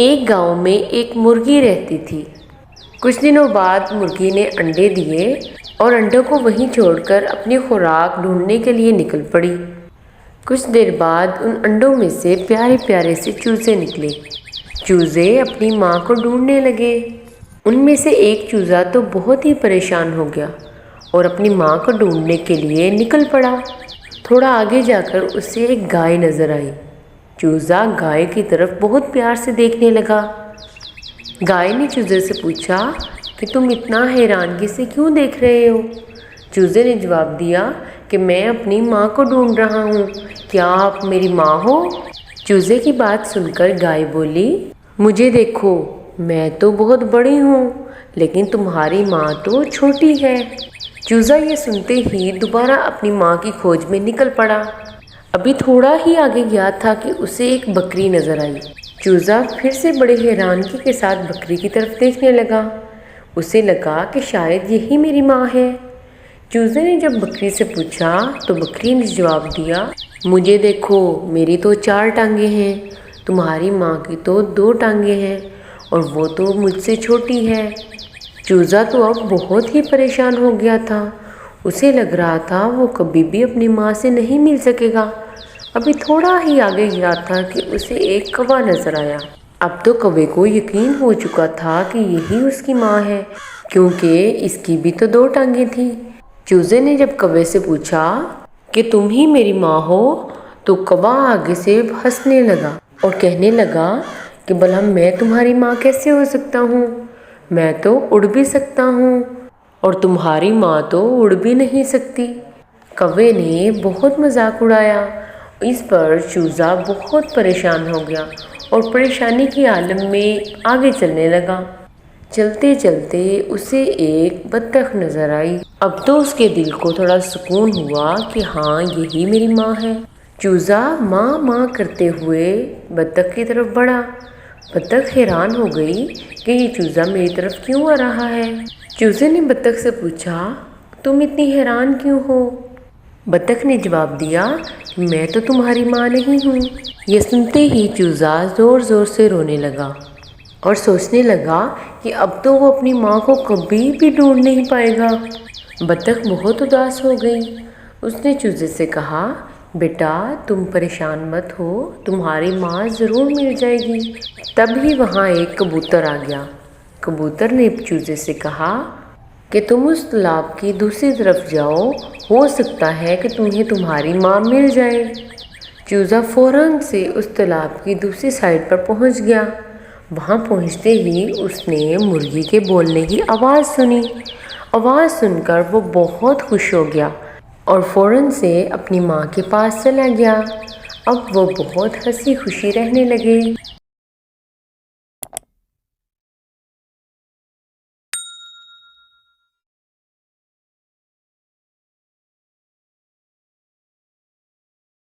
ایک گاؤں میں ایک مرغی رہتی تھی۔ کچھ دنوں بعد مرغی نے انڈے دیے اور انڈوں کو وہیں چھوڑ کر اپنی خوراک ڈھونڈنے کے لیے نکل پڑی۔ کچھ دیر بعد ان انڈوں میں سے پیارے پیارے سے چوزے نکلے۔ چوزے اپنی ماں کو ڈھونڈنے لگے۔ ان میں سے ایک چوزا تو بہت ہی پریشان ہو گیا اور اپنی ماں کو ڈھونڈنے کے لیے نکل پڑا۔ تھوڑا آگے جا کر اسے ایک گائے نظر آئی۔ چوزا گائے کی طرف بہت پیار سے دیکھنے لگا۔ گائے نے چوزے سے پوچھا کہ تم اتنا حیرانگی سے کیوں دیکھ رہے ہو؟ چوزے نے جواب دیا کہ میں اپنی ماں کو ڈھونڈ رہا ہوں، کیا آپ میری ماں ہو؟ چوزے کی بات سن کر گائے بولی، مجھے دیکھو، میں تو بہت بڑی ہوں لیکن تمہاری ماں تو چھوٹی ہے۔ چوزا یہ سنتے ہی دوبارہ اپنی ماں کی کھوج میں نکل پڑا۔ ابھی تھوڑا ہی آگے گیا تھا کہ اسے ایک بکری نظر آئی۔ چوزا پھر سے بڑے حیرانگی کے ساتھ بکری کی طرف دیکھنے لگا۔ اسے لگا کہ شاید یہی میری ماں ہے۔ چوزے نے جب بکری سے پوچھا تو بکری نے جواب دیا، مجھے دیکھو، میری تو 4 ٹانگیں ہیں، تمہاری ماں کی تو 2 ٹانگیں ہیں اور وہ تو مجھ سے چھوٹی ہے۔ چوزا تو اب بہت ہی پریشان ہو گیا تھا۔ اسے لگ رہا تھا وہ کبھی بھی اپنی ماں سے نہیں مل سکے گا۔ ابھی تھوڑا ہی آگے گیا تھا کہ اسے ایک کوا نظر آیا۔ اب تو کوے کو یقین ہو چکا تھا کہ یہی اس کی ماں ہے، کیونکہ اس کی بھی تو 2 ٹانگیں تھیں۔ چوزے نے جب کوے سے پوچھا کہ تم ہی میری ماں ہو تو کوا آگے سے ہنسنے لگا اور کہنے لگا کہ بھلا میں تمہاری ماں کیسے ہو سکتا ہوں؟ میں تو اڑ بھی سکتا ہوں اور تمہاری ماں تو اڑ بھی نہیں سکتی۔ کوے نے بہت مذاق اڑایا۔ اس پر چوزا بہت پریشان ہو گیا اور پریشانی کے عالم میں آگے چلنے لگا۔ چلتے چلتے اسے ایک بطخ نظر آئی۔ اب تو اس کے دل کو تھوڑا سکون ہوا کہ ہاں یہی میری ماں ہے۔ چوزا ماں ماں کرتے ہوئے بطخ کی طرف بڑھا۔ بطخ حیران ہو گئی کہ یہ چوزا میری طرف کیوں آ رہا ہے۔ چوزے نے بطخ سے پوچھا، تم اتنی حیران کیوں ہو؟ بطخ نے جواب دیا، میں تو تمہاری ماں نہیں ہوں۔ یہ سنتے ہی چوزا زور زور سے رونے لگا اور سوچنے لگا کہ اب تو وہ اپنی ماں کو کبھی بھی ڈھونڈ نہیں پائے گا۔ بطخ بہت اداس ہو گئی۔ اس نے چوزے سے کہا، بیٹا تم پریشان مت ہو، تمہاری ماں ضرور مل جائے گی۔ تب ہی وہاں ایک کبوتر آ گیا۔ کبوتر نے چوزے سے کہا کہ تم اس تالاب کی دوسری طرف جاؤ، ہو سکتا ہے کہ تمہیں تمہاری ماں مل جائے۔ چوزا فوراً سے اس تالاب کی دوسری سائڈ پر پہنچ گیا۔ وہاں پہنچتے ہی اس نے مرغی کے بولنے کی آواز سنی۔ آواز سن کر وہ بہت خوش ہو گیا اور فوراً سے اپنی ماں کے پاس چلا گیا۔ اب وہ بہت ہنسی خوشی رہنے لگے۔